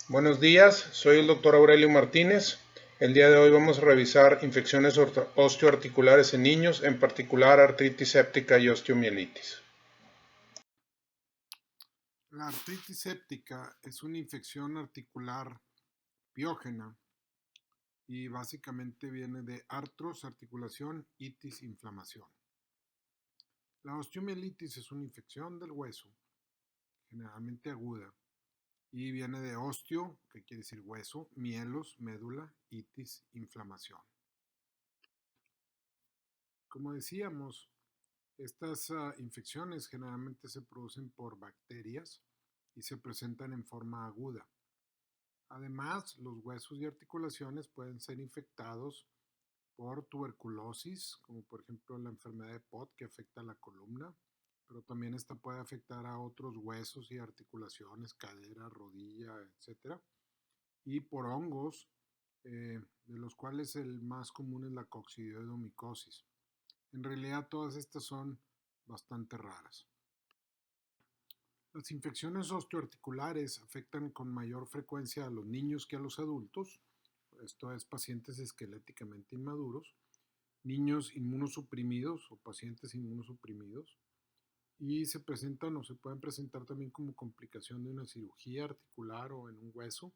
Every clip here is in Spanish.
Buenos días, soy el doctor Aurelio Martínez. El día de hoy vamos a revisar infecciones osteoarticulares en niños, en particular artritis séptica y osteomielitis. La artritis séptica es una infección articular piógena y básicamente viene de artros, articulación, itis, inflamación. La osteomielitis es una infección del hueso, generalmente aguda, y viene de osteo, que quiere decir hueso, mielos, médula, itis, inflamación. Como decíamos, estas infecciones generalmente se producen por bacterias y se presentan en forma aguda. Además, los huesos y articulaciones pueden ser infectados por tuberculosis, como por ejemplo la enfermedad de Pott que afecta a la columna, pero también esta puede afectar a otros huesos y articulaciones, cadera, rodilla, etcétera. Y por hongos, de los cuales el más común es la coccidioidomicosis. En realidad todas estas son bastante raras. Las infecciones osteoarticulares afectan con mayor frecuencia a los niños que a los adultos, esto es pacientes esqueléticamente inmaduros, niños inmunosuprimidos o pacientes inmunosuprimidos, y se presentan o se pueden presentar también como complicación de una cirugía articular o en un hueso,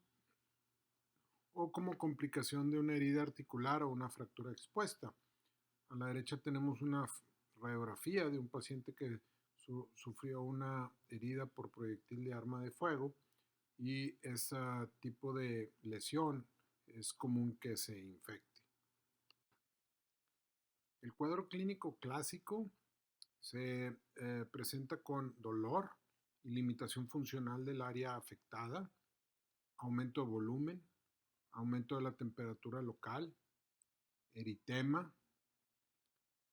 o como complicación de una herida articular o una fractura expuesta. A la derecha tenemos una radiografía de un paciente que sufrió una herida por proyectil de arma de fuego y ese tipo de lesión es común que se infecte. El cuadro clínico clásico se presenta con dolor y limitación funcional del área afectada, aumento de volumen, aumento de la temperatura local, eritema,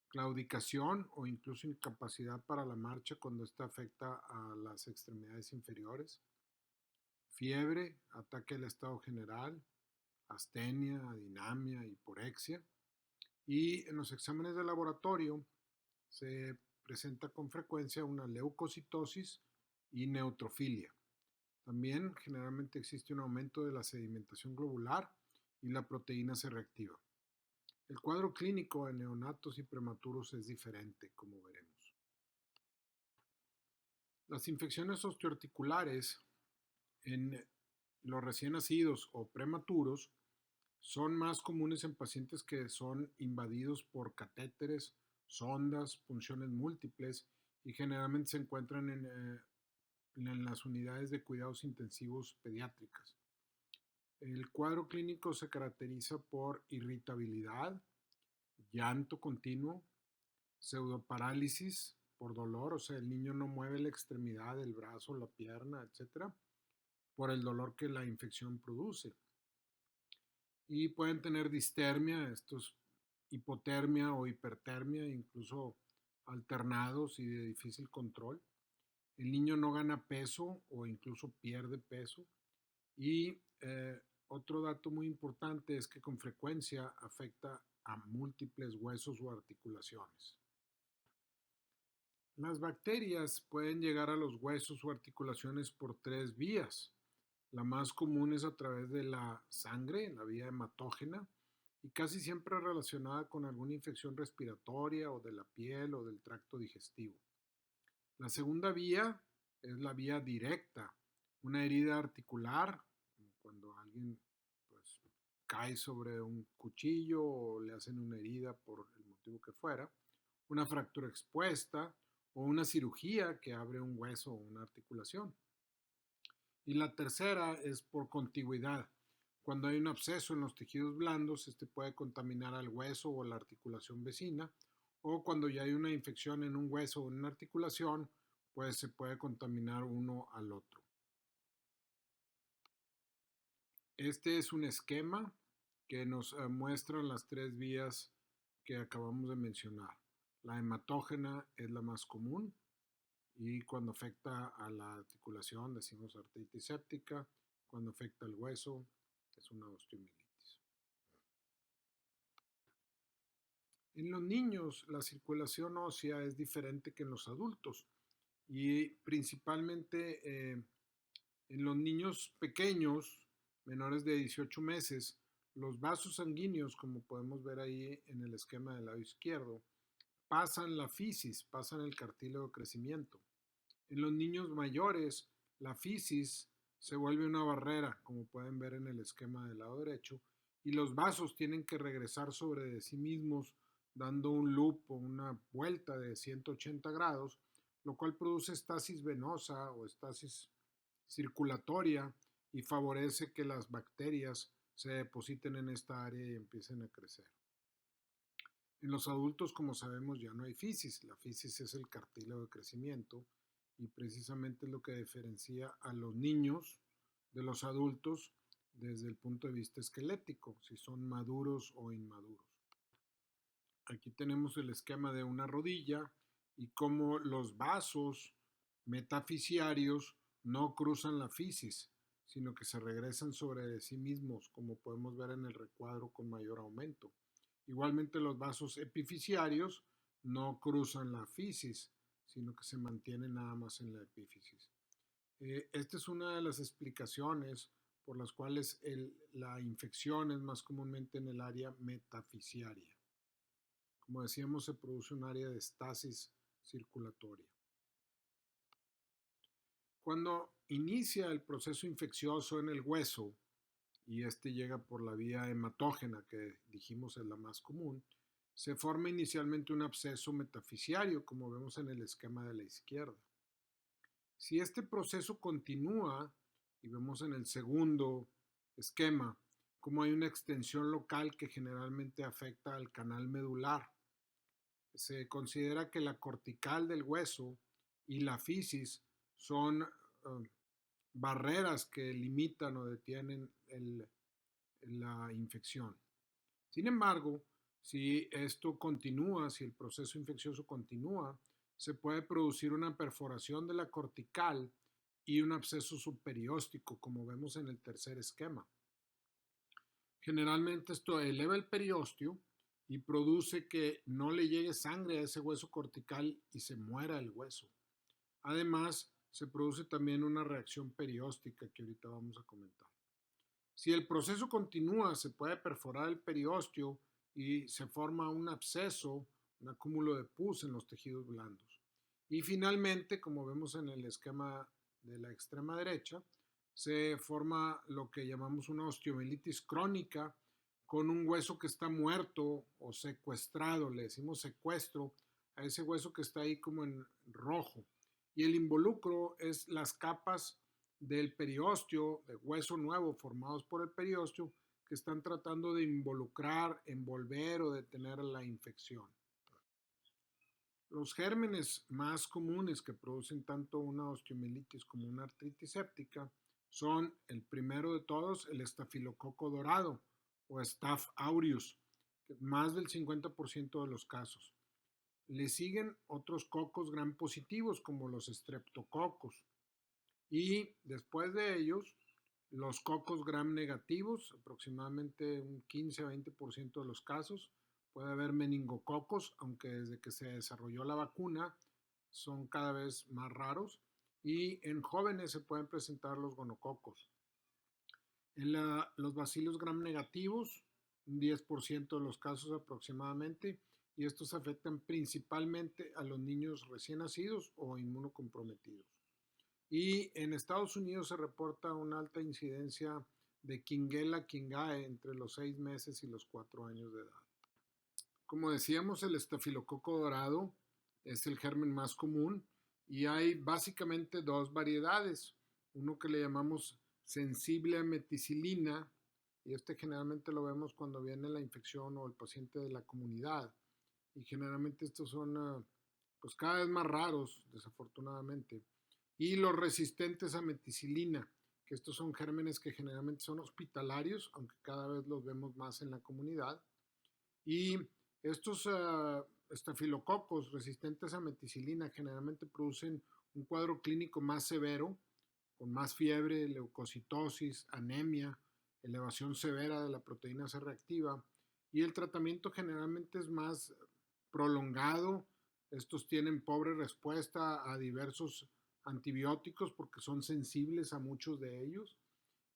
claudicación o incluso incapacidad para la marcha cuando esta afecta a las extremidades inferiores, fiebre, ataque al estado general, astenia, adinamia, hiporexia. Y en los exámenes de laboratorio se presenta con frecuencia una leucocitosis y neutrofilia. También generalmente existe un aumento de la sedimentación globular y la proteína se reactiva. El cuadro clínico en neonatos y prematuros es diferente, como veremos. Las infecciones osteoarticulares en los recién nacidos o prematuros son más comunes en pacientes que son invadidos por catéteres, sondas, punciones múltiples y generalmente se encuentran en las unidades de cuidados intensivos pediátricas. El cuadro clínico se caracteriza por irritabilidad, llanto continuo, pseudoparálisis por dolor, o sea, el niño no mueve la extremidad, el brazo, la pierna, etcétera, por el dolor que la infección produce. Y pueden tener distermia, esto es hipotermia o hipertermia, incluso alternados y de difícil control. El niño no gana peso o incluso pierde peso. Y otro dato muy importante es que con frecuencia afecta a múltiples huesos o articulaciones. Las bacterias pueden llegar a los huesos o articulaciones por tres vías. La más común es a través de la sangre, la vía hematógena, y casi siempre relacionada con alguna infección respiratoria o de la piel o del tracto digestivo. La segunda vía es la vía directa, una herida articular, como cuando alguien pues, cae sobre un cuchillo o le hacen una herida por el motivo que fuera, una fractura expuesta o una cirugía que abre un hueso o una articulación. Y la tercera es por contigüidad. Cuando hay un absceso en los tejidos blandos, este puede contaminar al hueso o la articulación vecina, o cuando ya hay una infección en un hueso o en una articulación, pues se puede contaminar uno al otro. Este es un esquema que nos muestra las tres vías que acabamos de mencionar. La hematógena es la más común y cuando afecta a la articulación decimos artritis séptica, cuando afecta al hueso es una osteomielitis. En los niños la circulación ósea es diferente que en los adultos y principalmente en los niños pequeños menores de 18 meses, los vasos sanguíneos, como podemos ver ahí en el esquema del lado izquierdo, pasan la fisis, pasan el cartílago de crecimiento. En los niños mayores, la fisis se vuelve una barrera, como pueden ver en el esquema del lado derecho, y los vasos tienen que regresar sobre de sí mismos dando un loop o una vuelta de 180 grados, lo cual produce estasis venosa o estasis circulatoria y favorece que las bacterias se depositen en esta área y empiecen a crecer. En los adultos, como sabemos, ya no hay fisis. La fisis es el cartílago de crecimiento y precisamente es lo que diferencia a los niños de los adultos desde el punto de vista esquelético, si son maduros o inmaduros. Aquí tenemos el esquema de una rodilla y cómo los vasos metafisiarios no cruzan la fisis, sino que se regresan sobre sí mismos, como podemos ver en el recuadro con mayor aumento. Igualmente los vasos epifisiarios no cruzan la fisis, sino que se mantienen nada más en la epífisis. Esta es una de las explicaciones por las cuales la infección es más comúnmente en el área metafisiaria. Como decíamos, se produce un área de estasis circulatoria. Cuando inicia el proceso infeccioso en el hueso, y este llega por la vía hematógena, que dijimos es la más común, se forma inicialmente un absceso metafisiario, como vemos en el esquema de la izquierda. Si este proceso continúa, y vemos en el segundo esquema, como hay una extensión local que generalmente afecta al canal medular, se considera que la cortical del hueso y la fisis son barreras que limitan o detienen la infección. Sin embargo, si esto continúa, si el proceso infeccioso continúa, se puede producir una perforación de la cortical y un absceso subperióstico, como vemos en el tercer esquema. Generalmente esto eleva el periósteo y produce que no le llegue sangre a ese hueso cortical y se muera el hueso. Además, se produce también una reacción perióstica que ahorita vamos a comentar. Si el proceso continúa, se puede perforar el periósteo y se forma un absceso, un acúmulo de pus en los tejidos blandos. Y finalmente, como vemos en el esquema de la extrema derecha, se forma lo que llamamos una osteomielitis crónica con un hueso que está muerto o secuestrado, le decimos secuestro a ese hueso que está ahí como en rojo. Y el involucro es las capas del periósteo, de hueso nuevo formados por el periósteo, que están tratando de involucrar, envolver o detener la infección. Los gérmenes más comunes que producen tanto una osteomielitis como una artritis séptica son el primero de todos, el estafilococo dorado o Staph aureus, más del 50% de los casos. Le siguen otros cocos gram positivos como los streptococos y después de ellos los cocos gram negativos, aproximadamente un 15-20% de los casos. Puede haber meningococos, aunque desde que se desarrolló la vacuna son cada vez más raros. Y en jóvenes se pueden presentar los gonococos. Los bacilos gram negativos, un 10% de los casos aproximadamente, y estos afectan principalmente a los niños recién nacidos o inmunocomprometidos. Y en Estados Unidos se reporta una alta incidencia de Quinguela quingae entre los 6 meses y los 4 años de edad. Como decíamos, el estafilococo dorado es el germen más común y hay básicamente dos variedades. Uno que le llamamos sensible a meticilina, y este generalmente lo vemos cuando viene la infección o el paciente de la comunidad. Y generalmente estos son pues cada vez más raros, desafortunadamente. Y los resistentes a meticilina, que estos son gérmenes que generalmente son hospitalarios, aunque cada vez los vemos más en la comunidad. Y estos estafilococos resistentes a meticilina generalmente producen un cuadro clínico más severo, con más fiebre, leucocitosis, anemia, elevación severa de la proteína C reactiva, y el tratamiento generalmente es más prolongado. Estos tienen pobre respuesta a diversos antibióticos porque son sensibles a muchos de ellos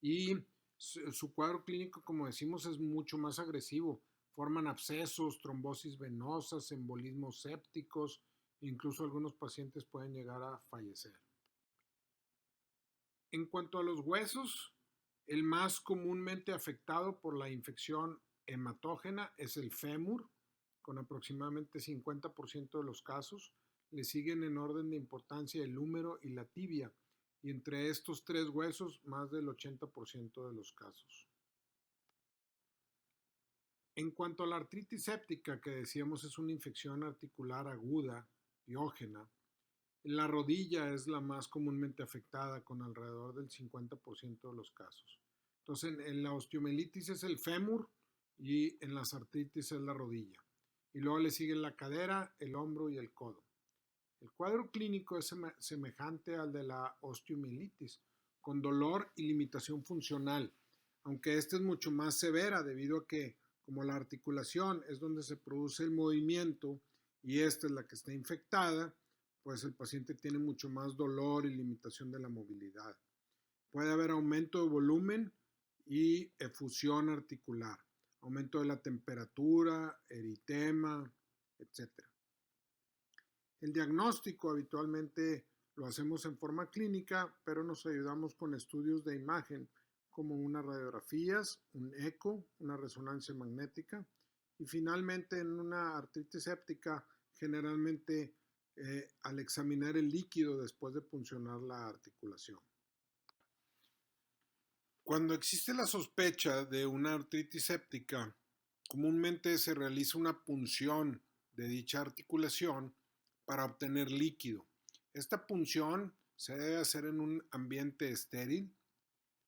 y Su cuadro clínico, como decimos, es mucho más agresivo. Forman abscesos, trombosis venosas, embolismos sépticos, incluso algunos pacientes pueden llegar a fallecer. En cuanto a los huesos, el más comúnmente afectado por la infección hematógena es el fémur, con aproximadamente 50% de los casos. Le siguen en orden de importancia el húmero y la tibia, y entre estos tres huesos, más del 80% de los casos. En cuanto a la artritis séptica, que decíamos es una infección articular aguda, piógena, la rodilla es la más comúnmente afectada, con alrededor del 50% de los casos. Entonces, en la osteomielitis es el fémur y en las artritis es la rodilla. Y luego le siguen la cadera, el hombro y el codo. El cuadro clínico es semejante al de la osteomielitis, con dolor y limitación funcional, aunque esta es mucho más severa debido a que, como la articulación es donde se produce el movimiento y esta es la que está infectada, pues el paciente tiene mucho más dolor y limitación de la movilidad. Puede haber aumento de volumen y efusión articular, aumento de la temperatura, eritema, etc. El diagnóstico habitualmente lo hacemos en forma clínica, pero nos ayudamos con estudios de imagen como unas radiografías, un eco, una resonancia magnética y finalmente en una artritis séptica generalmente al examinar el líquido después de puncionar la articulación. Cuando existe la sospecha de una artritis séptica, comúnmente se realiza una punción de dicha articulación para obtener líquido. Esta punción se debe hacer en un ambiente estéril.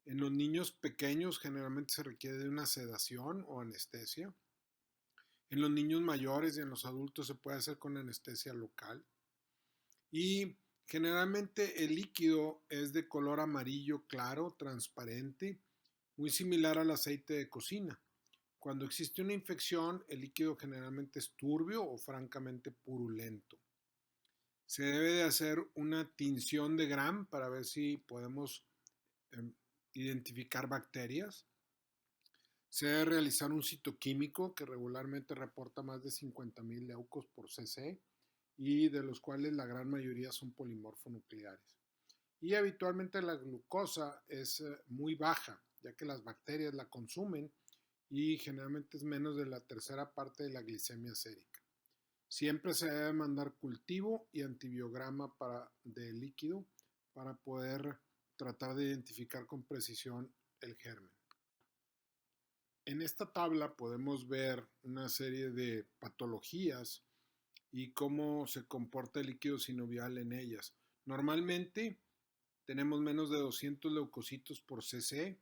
En los niños pequeños generalmente se requiere de una sedación o anestesia. En los niños mayores y en los adultos se puede hacer con anestesia local. Y generalmente el líquido es de color amarillo claro, transparente, muy similar al aceite de cocina. Cuando existe una infección, el líquido generalmente es turbio o francamente purulento. Se debe de hacer una tinción de Gram para ver si podemos identificar bacterias. Se debe realizar un citoquímico que regularmente reporta más de 50,000 leucos por cc y de los cuales la gran mayoría son polimorfonucleares. Y habitualmente la glucosa es muy baja, ya que las bacterias la consumen y generalmente es menos de la tercera parte de la glicemia sérica. Siempre se debe mandar cultivo y antibiograma de líquido para poder tratar de identificar con precisión el germen. En esta tabla podemos ver una serie de patologías y cómo se comporta el líquido sinovial en ellas. Normalmente tenemos menos de 200 leucocitos por cc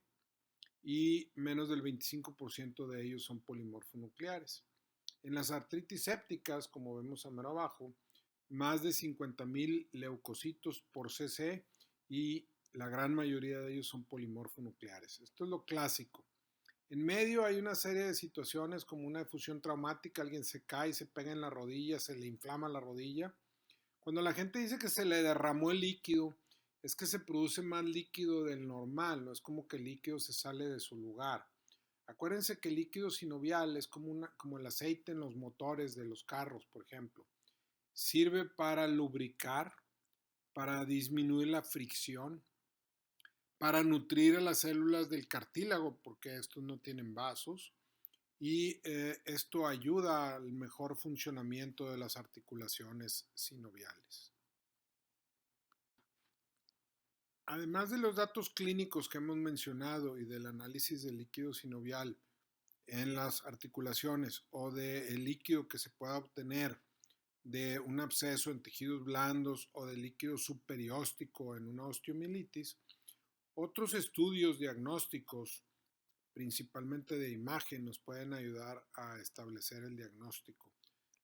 y menos del 25% de ellos son polimorfonucleares. En las artritis sépticas, como vemos a mero abajo, más de 50,000 leucocitos por cc y la gran mayoría de ellos son polimorfonucleares. Esto es lo clásico. En medio hay una serie de situaciones como una efusión traumática, alguien se cae, se pega en la rodilla, se le inflama la rodilla. Cuando la gente dice que se le derramó el líquido, es que se produce más líquido del normal, no es como que el líquido se sale de su lugar. Acuérdense que el líquido sinovial es como el aceite en los motores de los carros, por ejemplo. Sirve para lubricar, para disminuir la fricción, para nutrir a las células del cartílago, porque estos no tienen vasos, y esto ayuda al mejor funcionamiento de las articulaciones sinoviales. Además de los datos clínicos que hemos mencionado y del análisis del líquido sinovial en las articulaciones o del líquido que se pueda obtener de un absceso en tejidos blandos o del líquido subperióstico en una osteomielitis, otros estudios diagnósticos, principalmente de imagen, nos pueden ayudar a establecer el diagnóstico.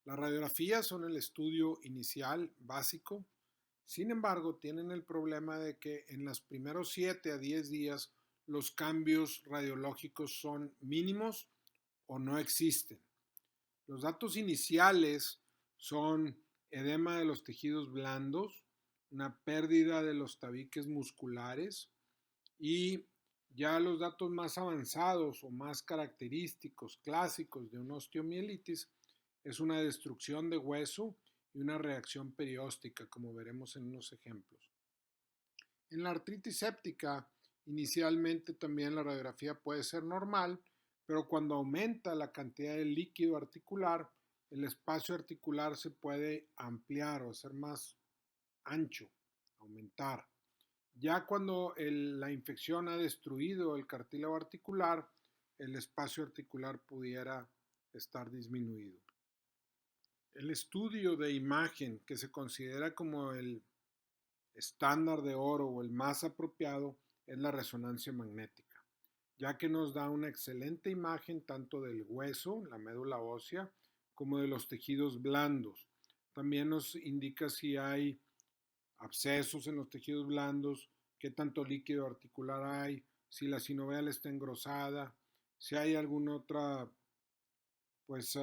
Las radiografías son el estudio inicial básico. Sin embargo, tienen el problema de que en los primeros 7 a 10 días los cambios radiológicos son mínimos o no existen. Los datos iniciales son edema de los tejidos blandos, una pérdida de los tabiques musculares y Ya los datos más avanzados o más característicos, clásicos de una osteomielitis es una destrucción de hueso y una reacción perióstica, como veremos en unos ejemplos. En la artritis séptica, inicialmente también la radiografía puede ser normal, pero cuando aumenta la cantidad de líquido articular, el espacio articular se puede ampliar o hacer más ancho, aumentar. Ya cuando la infección ha destruido el cartílago articular, el espacio articular pudiera estar disminuido. El estudio de imagen, que se considera como el estándar de oro o el más apropiado, es la resonancia magnética, ya que nos da una excelente imagen tanto del hueso, la médula ósea, como de los tejidos blandos. También nos indica si hay abscesos en los tejidos blandos, qué tanto líquido articular hay, si la sinovial está engrosada, si hay alguna otra pues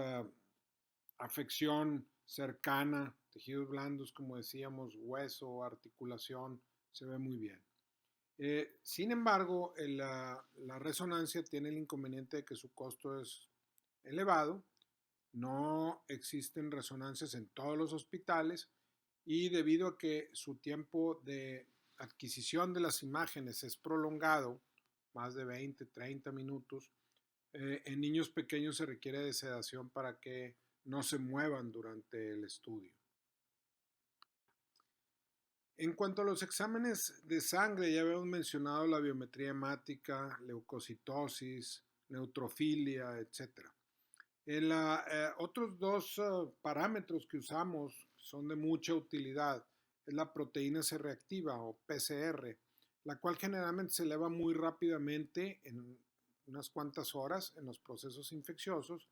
afección cercana, tejidos blandos, como decíamos, hueso, articulación, se ve muy bien. Sin embargo, la resonancia tiene el inconveniente de que su costo es elevado, no existen resonancias en todos los hospitales y debido a que su tiempo de adquisición de las imágenes es prolongado, más de 20, 30 minutos, en niños pequeños se requiere de sedación para que no se muevan durante el estudio. En cuanto a los exámenes de sangre, ya habíamos mencionado la biometría hemática, leucocitosis, neutrofilia, etc. Otros dos parámetros que usamos son de mucha utilidad. Es la proteína C reactiva o PCR, la cual generalmente se eleva muy rápidamente en unas cuantas horas en los procesos infecciosos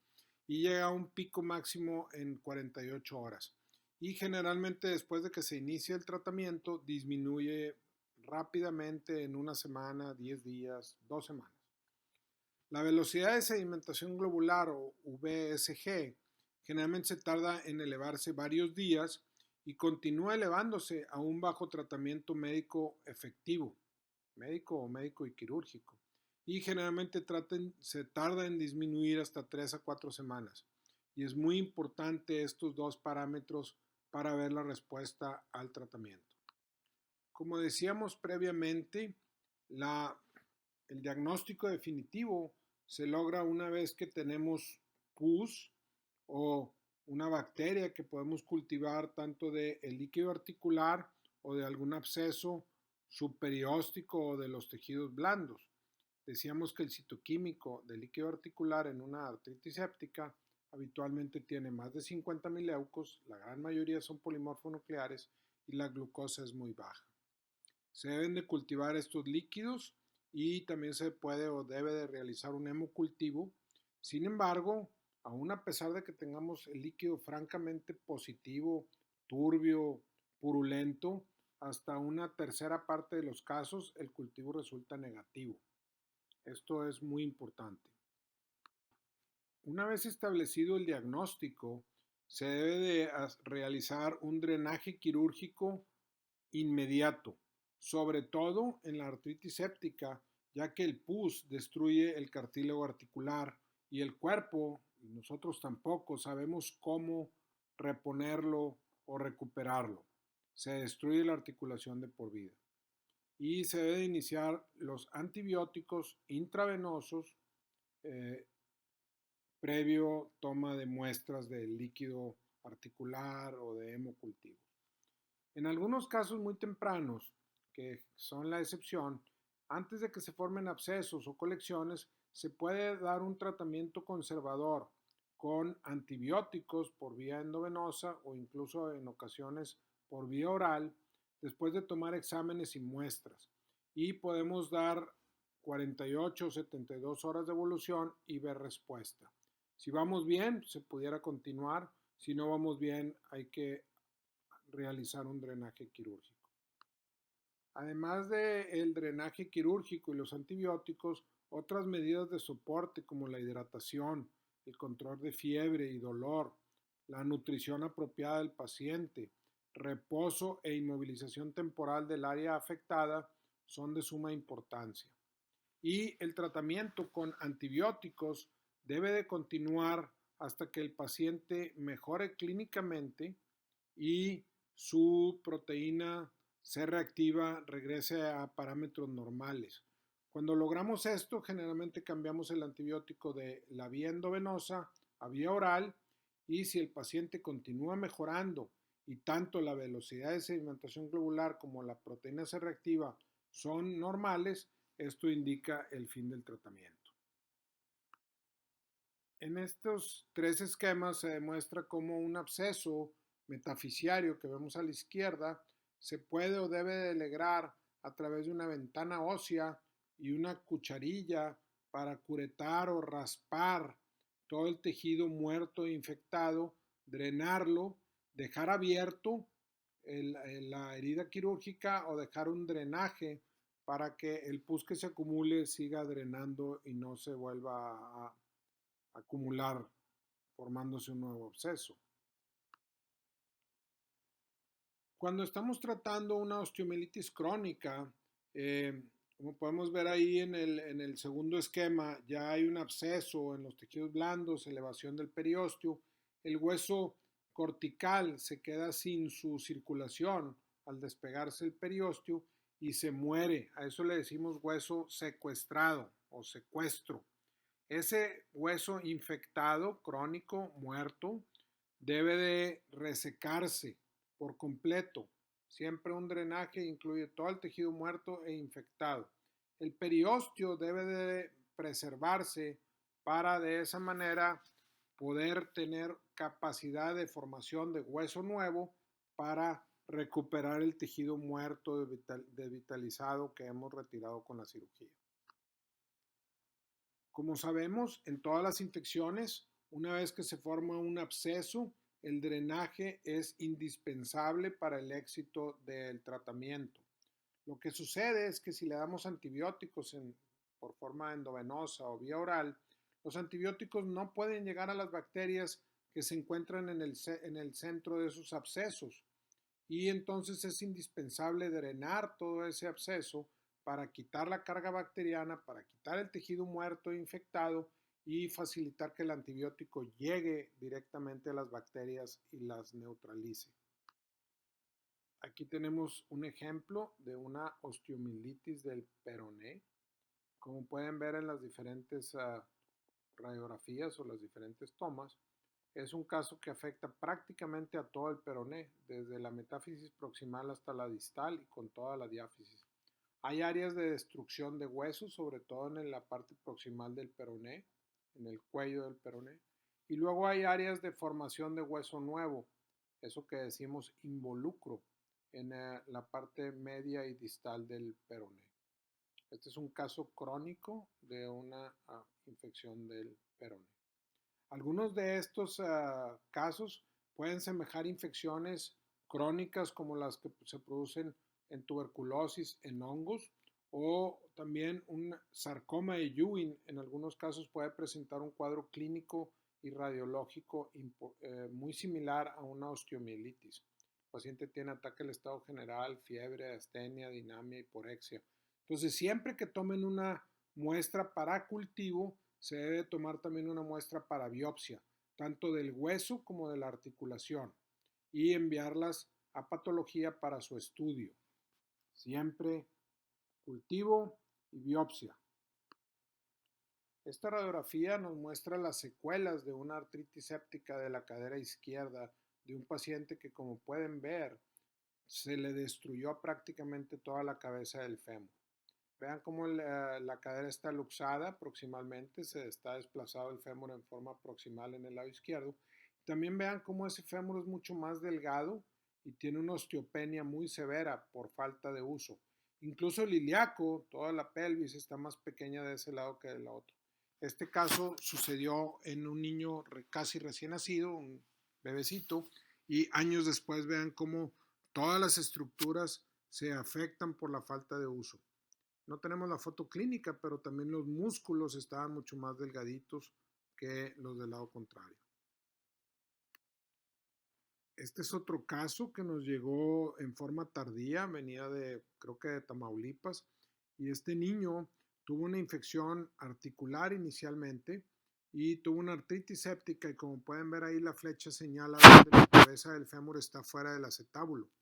y llega a un pico máximo en 48 horas. Y generalmente después de que se inicia el tratamiento disminuye rápidamente en una semana, 10 días, 2 semanas. La velocidad de sedimentación globular o VSG generalmente se tarda en elevarse varios días y continúa elevándose aún bajo tratamiento médico efectivo, médico y quirúrgico. Y generalmente se tarda en disminuir hasta 3 a 4 semanas. Y es muy importante estos dos parámetros para ver la respuesta al tratamiento. Como decíamos previamente, el diagnóstico definitivo se logra una vez que tenemos pus o una bacteria que podemos cultivar tanto del líquido articular o de algún absceso subperióstico o de los tejidos blandos. Decíamos que el citoquímico del líquido articular en una artritis séptica habitualmente tiene más de 50.000 leucos, la gran mayoría son polimorfonucleares y la glucosa es muy baja. Se deben de cultivar estos líquidos y también se puede o debe de realizar un hemocultivo. Sin embargo, aún a pesar de que tengamos el líquido francamente positivo, turbio, purulento, hasta una tercera parte de los casos el cultivo resulta negativo. Esto es muy importante. Una vez establecido el diagnóstico, se debe de realizar un drenaje quirúrgico inmediato, sobre todo en la artritis séptica, ya que el pus destruye el cartílago articular y el cuerpo, nosotros tampoco sabemos cómo reponerlo o recuperarlo. Se destruye la articulación de por vida. Y se debe iniciar los antibióticos intravenosos previo toma de muestras del líquido articular o de hemocultivos. En algunos casos muy tempranos, que son la excepción, antes de que se formen abscesos o colecciones, se puede dar un tratamiento conservador con antibióticos por vía endovenosa o incluso en ocasiones por vía oral, después de tomar exámenes y muestras. Y podemos dar 48 o 72 horas de evolución y ver respuesta. Si vamos bien, se pudiera continuar. Si no vamos bien, hay que realizar un drenaje quirúrgico. Además del drenaje quirúrgico y los antibióticos, otras medidas de soporte como la hidratación, el control de fiebre y dolor, la nutrición apropiada del paciente, reposo e inmovilización temporal del área afectada son de suma importancia. y el tratamiento con antibióticos debe de continuar hasta que el paciente mejore clínicamente y su proteína C reactiva regrese a parámetros normales. Cuando logramos esto, generalmente cambiamos el antibiótico de la vía endovenosa a vía oral, y si el paciente continúa mejorando y tanto la velocidad de sedimentación globular como la proteína C reactiva son normales, esto indica el fin del tratamiento. En estos tres esquemas se demuestra cómo un absceso metafisiario que vemos a la izquierda se puede o debe delegrar a través de una ventana ósea y una cucharilla para curetar o raspar todo el tejido muerto e infectado, drenarlo, dejar abierto la herida quirúrgica o dejar un drenaje para que el pus que se acumule siga drenando y no se vuelva a acumular formándose un nuevo absceso. Cuando estamos tratando una osteomielitis crónica, como podemos ver ahí en el segundo esquema, ya hay un absceso en los tejidos blandos, elevación del periósteo, el hueso cortical se queda sin su circulación al despegarse el periósteo y se muere. A eso le decimos hueso secuestrado o secuestro. Ese hueso infectado, crónico, muerto, debe de resecarse por completo. Siempre un drenaje incluye todo el tejido muerto e infectado. El periósteo debe de preservarse para de esa manera poder tener capacidad de formación de hueso nuevo para recuperar el tejido muerto desvitalizado que hemos retirado con la cirugía. Como sabemos, en todas las infecciones, una vez que se forma un absceso, el drenaje es indispensable para el éxito del tratamiento. Lo que sucede es que si le damos antibióticos por forma endovenosa o vía oral, los antibióticos no pueden llegar a las bacterias que se encuentran en el centro de esos abscesos, y entonces es indispensable drenar todo ese absceso para quitar la carga bacteriana, para quitar el tejido muerto e infectado y facilitar que el antibiótico llegue directamente a las bacterias y las neutralice. Aquí tenemos un ejemplo de una osteomielitis del peroné. Como pueden ver en las diferentes radiografías o las diferentes tomas, es un caso que afecta prácticamente a todo el peroné, desde la metáfisis proximal hasta la distal y con toda la diáfisis. Hay áreas de destrucción de huesos, sobre todo en la parte proximal del peroné, en el cuello del peroné, y luego hay áreas de formación de hueso nuevo, eso que decimos involucro, en la parte media y distal del peroné. Este es un caso crónico de una infección del peroné. Algunos de estos casos pueden semejar infecciones crónicas como las que se producen en tuberculosis, en hongos, o también un sarcoma de Ewing en algunos casos puede presentar un cuadro clínico y radiológico muy similar a una osteomielitis. El paciente tiene ataque al estado general, fiebre, astenia, dinamia, hiporexia. Entonces, siempre que tomen una muestra para cultivo, se debe tomar también una muestra para biopsia, tanto del hueso como de la articulación, y enviarlas a patología para su estudio. Siempre cultivo y biopsia. Esta radiografía nos muestra las secuelas de una artritis séptica de la cadera izquierda de un paciente que, como pueden ver, se le destruyó prácticamente toda la cabeza del fémur. Vean cómo la cadera está luxada proximalmente, se está desplazado el fémur en forma proximal en el lado izquierdo. También vean cómo ese fémur es mucho más delgado y tiene una osteopenia muy severa por falta de uso. Incluso el ilíaco, toda la pelvis está más pequeña de ese lado que del otro. Este caso sucedió en un niño casi recién nacido, un bebecito, y años después vean cómo todas las estructuras se afectan por la falta de uso. No tenemos la foto clínica, pero también los músculos estaban mucho más delgaditos que los del lado contrario. Este es otro caso que nos llegó en forma tardía, venía creo que de Tamaulipas, y este niño tuvo una infección articular inicialmente y tuvo una artritis séptica, y como pueden ver ahí la flecha señala donde la cabeza del fémur está fuera del acetábulo.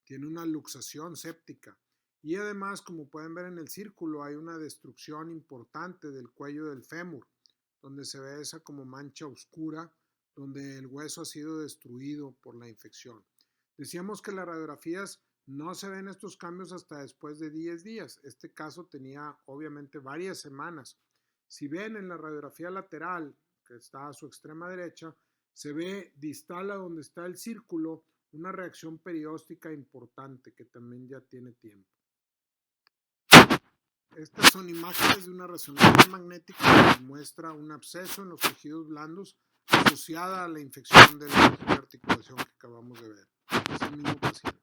Tiene una luxación séptica y además, como pueden ver en el círculo, hay una destrucción importante del cuello del fémur, donde se ve esa como mancha oscura, donde el hueso ha sido destruido por la infección. Decíamos que las radiografías no se ven estos cambios hasta después de 10 días. Este caso tenía obviamente varias semanas. Si ven en la radiografía lateral, que está a su extrema derecha, se ve distal a donde está el círculo una reacción perióstica importante que también ya tiene tiempo. Estas son imágenes de una resonancia magnética que muestra un absceso en los tejidos blandos asociada a la infección de la articulación que acabamos de ver. Es el mismo paciente.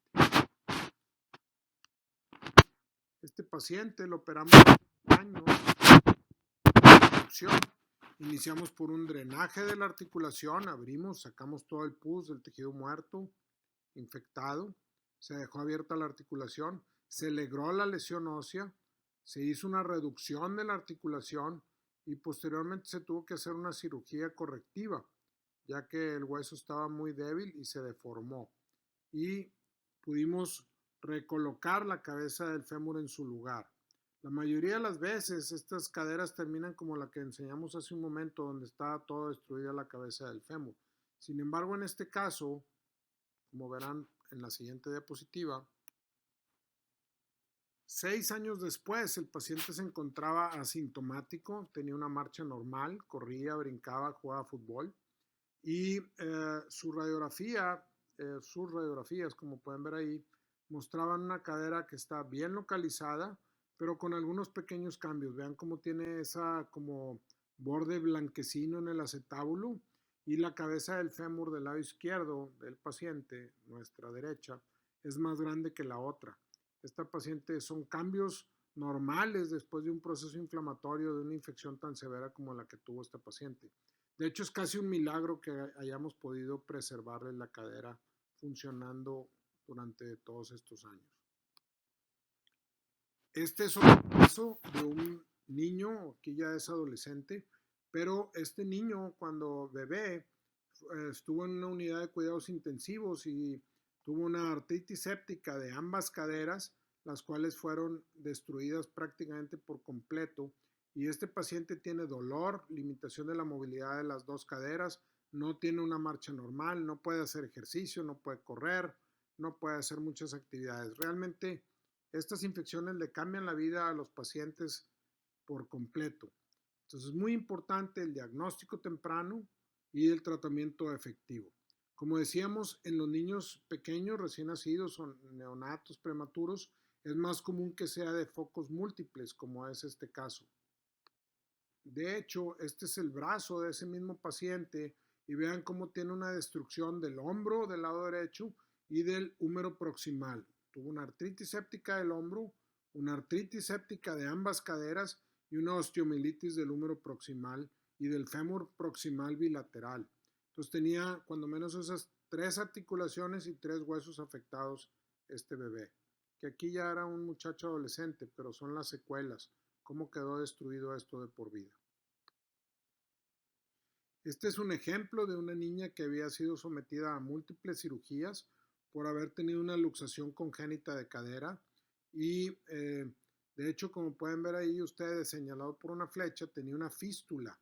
Este paciente lo operamos en años de reducción. Iniciamos por un drenaje de la articulación, abrimos, sacamos todo el pus del tejido muerto, infectado, se dejó abierta la articulación, se legró la lesión ósea, se hizo una reducción de la articulación y posteriormente se tuvo que hacer una cirugía correctiva, ya que el hueso estaba muy débil y se deformó. Y pudimos recolocar la cabeza del fémur en su lugar. La mayoría de las veces estas caderas terminan como la que enseñamos hace un momento, donde está toda destruida la cabeza del fémur. Sin embargo, en este caso, como verán en la siguiente diapositiva, 6 años después el paciente se encontraba asintomático, tenía una marcha normal, corría, brincaba, jugaba fútbol y sus radiografías, como pueden ver ahí, mostraban una cadera que está bien localizada, pero con algunos pequeños cambios. Vean cómo tiene esa como borde blanquecino en el acetábulo, y la cabeza del fémur del lado izquierdo del paciente, nuestra derecha, es más grande que la otra. Esta paciente son cambios normales después de un proceso inflamatorio de una infección tan severa como la que tuvo esta paciente. De hecho, es casi un milagro que hayamos podido preservarle la cadera funcionando durante todos estos años. Este es otro caso de un niño, aquí ya es adolescente, pero este niño cuando bebé estuvo en una unidad de cuidados intensivos y tuvo una artritis séptica de ambas caderas, las cuales fueron destruidas prácticamente por completo. Y este paciente tiene dolor, limitación de la movilidad de las dos caderas, no tiene una marcha normal, no puede hacer ejercicio, no puede correr, no puede hacer muchas actividades. Realmente estas infecciones le cambian la vida a los pacientes por completo. Entonces es muy importante el diagnóstico temprano y el tratamiento efectivo. Como decíamos, en los niños pequeños recién nacidos o neonatos prematuros es más común que sea de focos múltiples, como es este caso. De hecho, este es el brazo de ese mismo paciente y vean cómo tiene una destrucción del hombro del lado derecho y del húmero proximal. Tuvo una artritis séptica del hombro, una artritis séptica de ambas caderas y una osteomielitis del húmero proximal y del fémur proximal bilateral. Entonces tenía cuando menos esas 3 articulaciones y 3 huesos afectados este bebé, que aquí ya era un muchacho adolescente, pero son las secuelas, cómo quedó destruido esto de por vida. Este es un ejemplo de una niña que había sido sometida a múltiples cirugías por haber tenido una luxación congénita de cadera y de hecho, como pueden ver ahí ustedes, señalado por una flecha, tenía una fístula.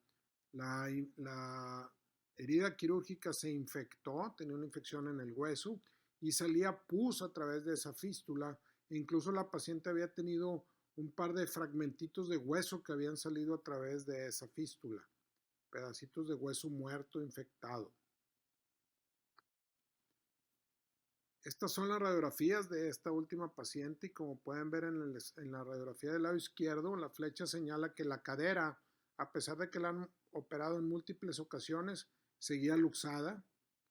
La herida quirúrgica se infectó, tenía una infección en el hueso y salía pus a través de esa fístula. E incluso la paciente había tenido un par de fragmentitos de hueso que habían salido a través de esa fístula, pedacitos de hueso muerto infectado. Estas son las radiografías de esta última paciente y como pueden ver en la radiografía del lado izquierdo, la flecha señala que la cadera, a pesar de que la han operado en múltiples ocasiones, seguía luxada.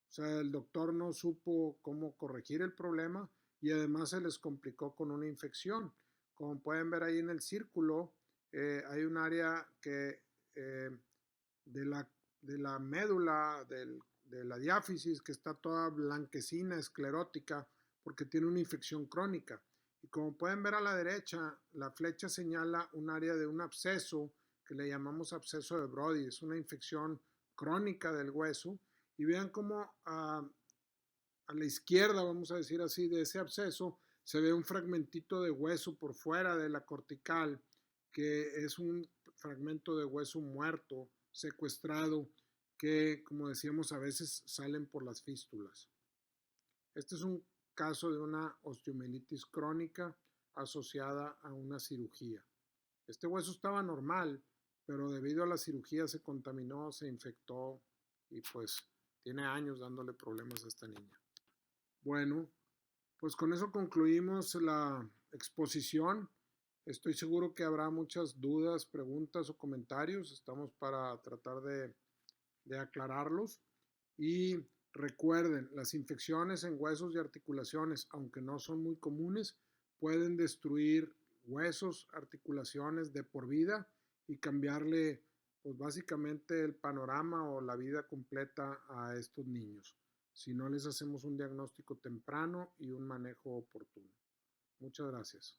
O sea, el doctor no supo cómo corregir el problema y además se les complicó con una infección. Como pueden ver ahí en el círculo, hay un área que de la médula, de la diáfisis, que está toda blanquecina, esclerótica, porque tiene una infección crónica. Y como pueden ver a la derecha, la flecha señala un área de un absceso que le llamamos absceso de Brody. Es una infección crónica del hueso. Y vean cómo a la izquierda, vamos a decir así, de ese absceso, se ve un fragmentito de hueso por fuera de la cortical, que es un fragmento de hueso muerto, secuestrado, que, como decíamos, a veces salen por las fístulas. Este es un caso de una osteomielitis crónica asociada a una cirugía. Este hueso estaba normal, pero debido a la cirugía se contaminó, se infectó y pues tiene años dándole problemas a esta niña. Bueno, pues con eso concluimos la exposición. Estoy seguro que habrá muchas dudas, preguntas o comentarios. Estamos para tratar de aclararlos. Y recuerden, las infecciones en huesos y articulaciones, aunque no son muy comunes, pueden destruir huesos, articulaciones de por vida y cambiarle, pues básicamente el panorama o la vida completa a estos niños, si no les hacemos un diagnóstico temprano y un manejo oportuno. Muchas gracias.